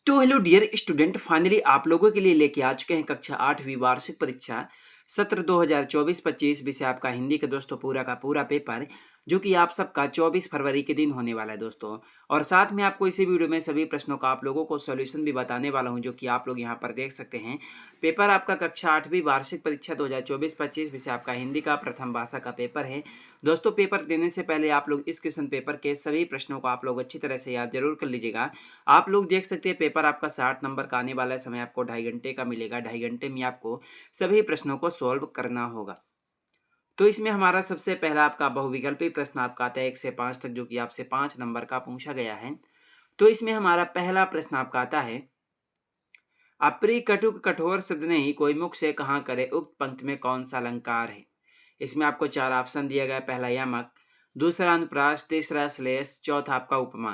तो hello dear student, finally आप लोगों के लिए लेके आ चुके हैं कक्षा 8वीं वार्षिक परीक्षा सत्र 2024-25 विषय आपका हिंदी का दोस्तों पूरा का पूरा पेपर, जो कि आप सबका 24 फरवरी के दिन होने वाला है दोस्तों। और साथ में आपको इसी वीडियो में सभी प्रश्नों का आप लोगों को सॉल्यूशन भी बताने वाला हूं, जो कि आप लोग यहां पर देख सकते हैं। पेपर आपका कक्षा 8वीं वार्षिक परीक्षा 2024-25 विषय आपका हिंदी का प्रथम भाषा का पेपर है दोस्तों। पेपर देने से पहले आप लोग इस क्वेश्चन पेपर के सभी प्रश्नों को आप लोग अच्छी तरह से याद जरूर कर लीजिएगा। आप लोग देख सकते हैं पेपर आपका 60 नंबर का आने वाला है, समय आपको 2.5 घंटे का मिलेगा। 2.5 घंटे में आपको सभी प्रश्नों को सॉल्व करना होगा। तो इसमें हमारा सबसे पहला आपका बहुविकल्पी प्रश्न आपका आता है 1 से 5 तक, जो कि आपसे 5 नंबर का पूछा गया है। तो इसमें हमारा पहला प्रश्न आपका आता है, अप्री कटुक कठोर शब्द नहीं कोई मुख से कहाँ करे, उक्त पंक्ति में कौन सा अलंकार है। इसमें आपको 4 ऑप्शन दिया गया, पहला यमक, दूसरा अनुप्रास, तीसरा श्लेष, चौथा आपका उपमा।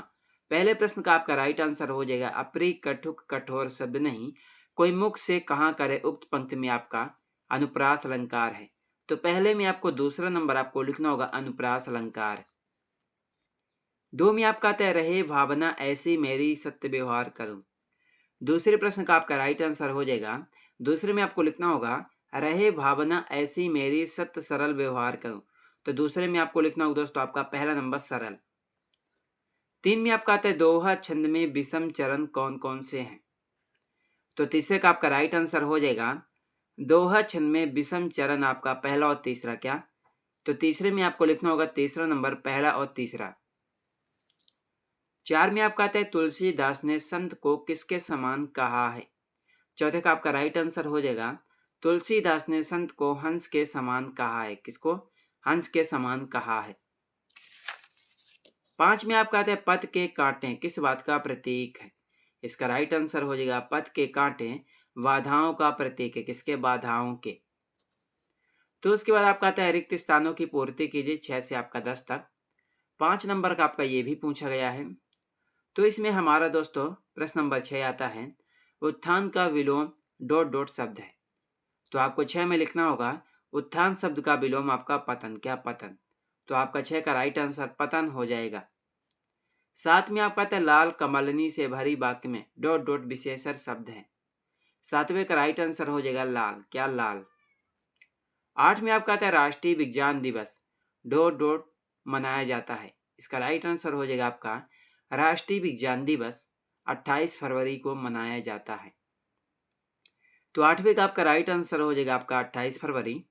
पहले प्रश्न का आपका राइट आंसर हो जाएगा अप्री कटुक कठोर शब्द नहीं कोई मुख से कहाँ करे, उक्त पंक्ति में आपका अनुप्रास अलंकार है। तो पहले में आपको दूसरा नंबर आपको लिखना होगा अनुप्रास अलंकार। 2 में आपका आता है रहे भावना ऐसी मेरी सत्य व्यवहार करूं। दूसरे प्रश्न का आपका राइट आंसर हो जाएगा, दूसरे में आपको लिखना होगा रहे भावना ऐसी मेरी सत्य सरल व्यवहार करूं। तो दूसरे में आपको लिखना होगा दोस्तों आपका पहला नंबर सरल। 3 में आपका आता है दोहा छंद में विषम चरण कौन कौन से हैं। तो तीसरे का आपका राइट आंसर हो जाएगा दोहा छंद में विषम चरण आपका पहला और तीसरा। क्या? तो तीसरे में आपको लिखना होगा तीसरा नंबर पहला और तीसरा। 4 में आपका आता है तुलसीदास ने संत को किसके समान कहा है। चौथे का आपका राइट आंसर हो जाएगा तुलसीदास ने संत को हंस के समान कहा है। किसको? हंस के समान कहा है। 5 में आपका आता है पथ के कांटे किस बात का प्रतीक है। इसका राइट आंसर हो जाएगा पथ के कांटे बाधाओं का प्रतीक है। किसके? बाधाओं के। तो उसके बाद आपका आता है रिक्त स्थानों की पूर्ति कीजिए 6 से आपका 10 तक। 5 नंबर का आपका ये भी पूछा गया है। तो इसमें हमारा दोस्तों प्रश्न नंबर 6 आता है उत्थान का विलोम डॉट डॉट शब्द है। तो आपको 6 में लिखना होगा उत्थान शब्द का विलोम आपका पतन। क्या? पतन। तो आपका 6 का राइट आंसर पतन हो जाएगा। 7 में आपका आता है लाल कमलनी से भरी वाक्य में डॉट डॉट विशेषण शब्द है। 7वें का राइट आंसर हो जाएगा लाल। क्या? लाल। 8 में आपका आता है राष्ट्रीय विज्ञान दिवस डॉट डॉट मनाया जाता है। इसका राइट आंसर हो जाएगा आपका राष्ट्रीय विज्ञान दिवस 28 फरवरी को मनाया जाता है। तो 8वें का आपका राइट आंसर हो जाएगा आपका 28 फरवरी।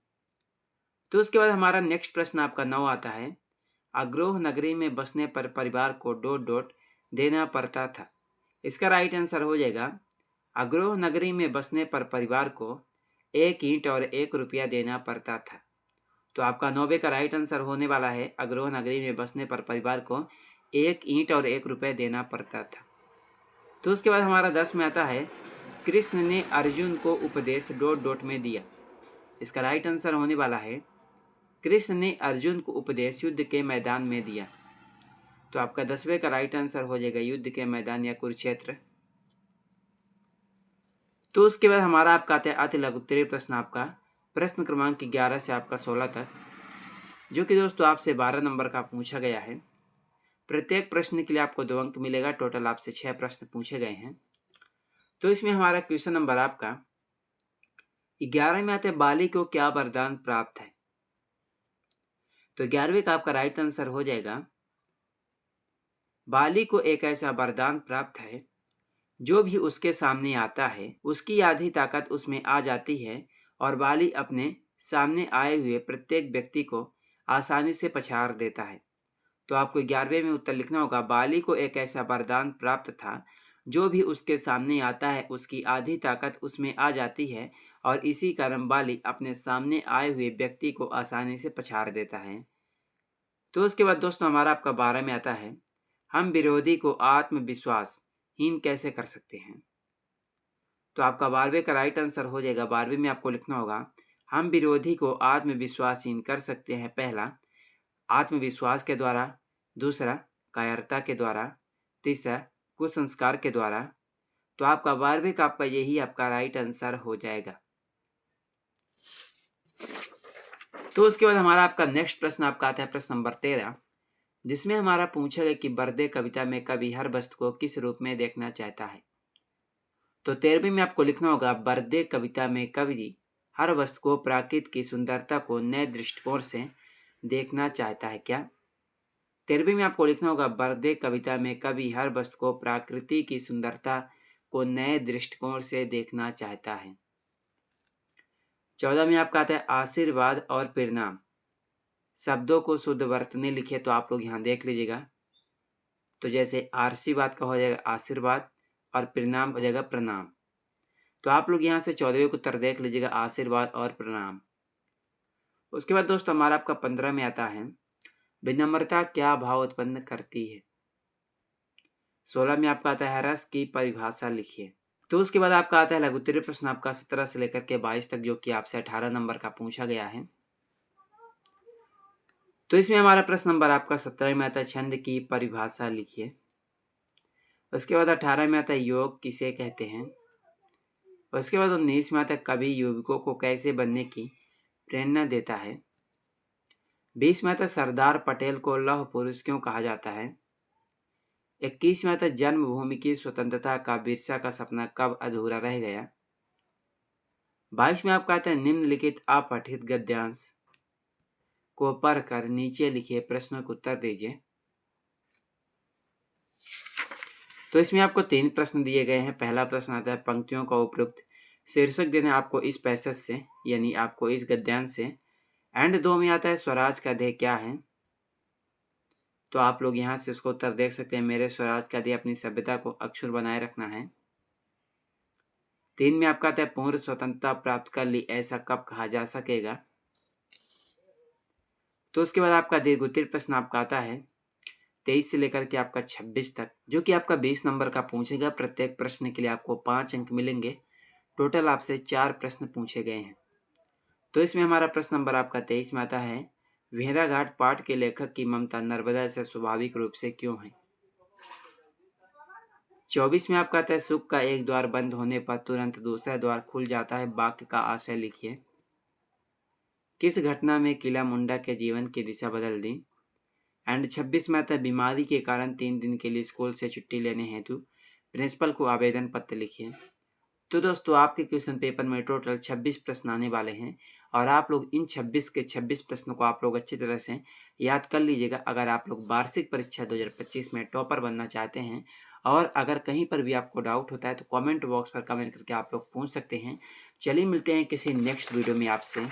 तो उसके बाद हमारा नेक्स्ट प्रश्न आपका 9 आता है अग्रोह नगरी में बसने पर परिवार को डॉट डॉट देना पड़ता था। इसका राइट आंसर हो जाएगा अग्रोह नगरी में बसने पर परिवार को 1 ईंट और 1 रुपया देना पड़ता था। तो आपका 9वें का राइट आंसर होने वाला है अग्रोह नगरी में बसने पर परिवार को 1 ईंट और 1 रुपया देना पड़ता था। तो उसके बाद हमारा 10 में आता है कृष्ण ने अर्जुन को उपदेश डॉट डॉट में दिया। इसका राइट आंसर होने वाला है कृष्ण ने अर्जुन को उपदेश युद्ध के मैदान में दिया। तो आपका 10वें का राइट आंसर हो जाएगा युद्ध के मैदान या कुरुक्षेत्र। तो उसके बाद हमारा आपका आता है अति लघु उत्तरीय प्रश्न आपका प्रश्न क्रमांक 11 से आपका 16 तक, जो कि दोस्तों आपसे 12 नंबर का पूछा गया है। प्रत्येक प्रश्न के लिए आपको 2 अंक मिलेगा। टोटल आपसे 6 प्रश्न पूछे गए हैं। तो इसमें हमारा क्वेश्चन नंबर आपका 11 में आते बाली को क्या वरदान प्राप्त है। तो 11वें का आपका राइट आंसर हो जाएगा बाली को एक ऐसा वरदान प्राप्त है जो भी उसके सामने आता है उसकी आधी ताकत उसमें आ जाती है और बाली अपने सामने आए हुए प्रत्येक व्यक्ति को आसानी से पछाड़ देता है। तो आपको 11वें में उत्तर लिखना होगा बाली को एक ऐसा वरदान प्राप्त था जो भी उसके सामने आता है उसकी आधी ताकत उसमें आ जाती है और इसी कारण बाली अपने सामने आए हुए व्यक्ति को आसानी से पछाड़ देता है। तो उसके बाद दोस्तों हमारा आपका 12 में आता है हम विरोधी को आत्मविश्वास हीन कैसे कर सकते हैं। तो आपका 12वें का राइट आंसर हो जाएगा 12वें में आपको लिखना होगा हम विरोधी को आत्मविश्वासहीन कर सकते हैं। पहला आत्मविश्वास के द्वारा, दूसरा कायरता के द्वारा, तीसरा कुसंस्कार के द्वारा। तो आपका 12वें का आपका यही आपका राइट आंसर हो जाएगा। तो उसके बाद हमारा आपका नेक्स्ट प्रश्न आपका आता है प्रश्न नंबर 13, जिसमें हमारा पूछा गया कि बर्दे कविता में कवि हर वस्तु को किस रूप में देखना चाहता है। तो 13वीं में आपको लिखना होगा, बर्थडे कविता में कवि हर वस्तु को प्रकृति की सुंदरता को नए दृष्टिकोण से देखना चाहता है क्या? 13वीं में आपको लिखना होगा, बर्थडे कविता में कवि हर वस्तु को प्रकृति की सुंदरता को नए दृष्टिकोण से देखना चाहता है। 14 में आपका आता है, आशीर्वाद और परिणाम शब्दों को शुद्ध वर्तने लिखे। तो आप लोग यहाँ देख लीजिएगा, तो जैसे आशीर्वाद का हो जाएगा आशीर्वाद और परिणाम हो जाएगा प्रणाम। तो आप लोग यहाँ से 14वें को उत्तर देख लीजिएगा, आशीर्वाद और प्रणाम। उसके बाद दोस्तों हमारा आपका 15 में आता है, विनम्रता क्या भाव उत्पन्न करती है। 16 में आपका आता है, रस की परिभाषा लिखिए। तो उसके बाद आपका आता है लघु उत्तरीय प्रश्न आपका 17 से लेकर के 22 तक, जो कि आपसे 18 नंबर का पूछा गया है। तो इसमें हमारा प्रश्न नंबर आपका 17 में आता है, छंद की परिभाषा लिखिए। उसके बाद 18 में आता है, योग किसे कहते हैं। उसके बाद 19 में आता है, कवि युवकों को कैसे बनने की प्रेरणा देता है। 20 में आता है, सरदार पटेल को लौह पुरुष क्यों कहा जाता है। 21 में आता है, जन्मभूमि की स्वतंत्रता का बिरसा का सपना कब अधूरा रह गया। 22 में आपका आता है, निम्नलिखित अपठित गद्यांश को पढ़कर नीचे लिखे प्रश्नों का उत्तर दीजिए। तो इसमें आपको 3 प्रश्न दिए गए हैं। पहला प्रश्न आता है, पंक्तियों का उपयुक्त शीर्षक देना आपको इस पैसेज से, यानी आपको इस गद्यांश से। एंड 2 में आता है, स्वराज का ध्येय क्या है। तो आप लोग यहाँ से उसको उत्तर देख सकते हैं, मेरे स्वराज का ध्येय अपनी सभ्यता को अक्षुण्ण बनाए रखना है। 3 में आपका आता है, पूर्ण स्वतंत्रता प्राप्त कर ली, ऐसा कब कहा जा सकेगा। तो उसके बाद आपका दीर्घोत्तरीय प्रश्न आपका आता है 23 से लेकर के आपका 26 तक, जो कि आपका 20 नंबर का पूछेगा। प्रत्येक प्रश्न के लिए आपको 5 अंक मिलेंगे। टोटल आपसे 4 प्रश्न पूछे गए हैं। तो इसमें हमारा प्रश्न नंबर आपका 23 में आता है, भेड़ाघाट पाठ के लेखक की ममता नर्मदा से स्वाभाविक रूप से क्यों है। 24 में आपका आता है, सुख का एक द्वार बंद होने पर तुरंत दूसरा द्वार खुल जाता है, वाक्य का आशय लिखिए। किस घटना में किला मुंडा के जीवन की दिशा बदल दी। एंड 26 में आता है, बीमारी के कारण 3 दिन के लिए स्कूल से छुट्टी लेने हेतु प्रिंसिपल को आवेदन पत्र लिखिए। तो दोस्तों आपके क्वेश्चन पेपर में टोटल 26 प्रश्न आने वाले हैं, और आप लोग इन 26 के 26 प्रश्नों को आप लोग अच्छी तरह से याद कर लीजिएगा। अगर आप लोग वार्षिक परीक्षा 2025 में टॉपर बनना चाहते हैं, और अगर कहीं पर भी आपको डाउट होता है तो कमेंट बॉक्स पर कमेंट करके आप लोग पूछ सकते हैं। चलिए मिलते हैं किसी नेक्स्ट वीडियो में आपसे।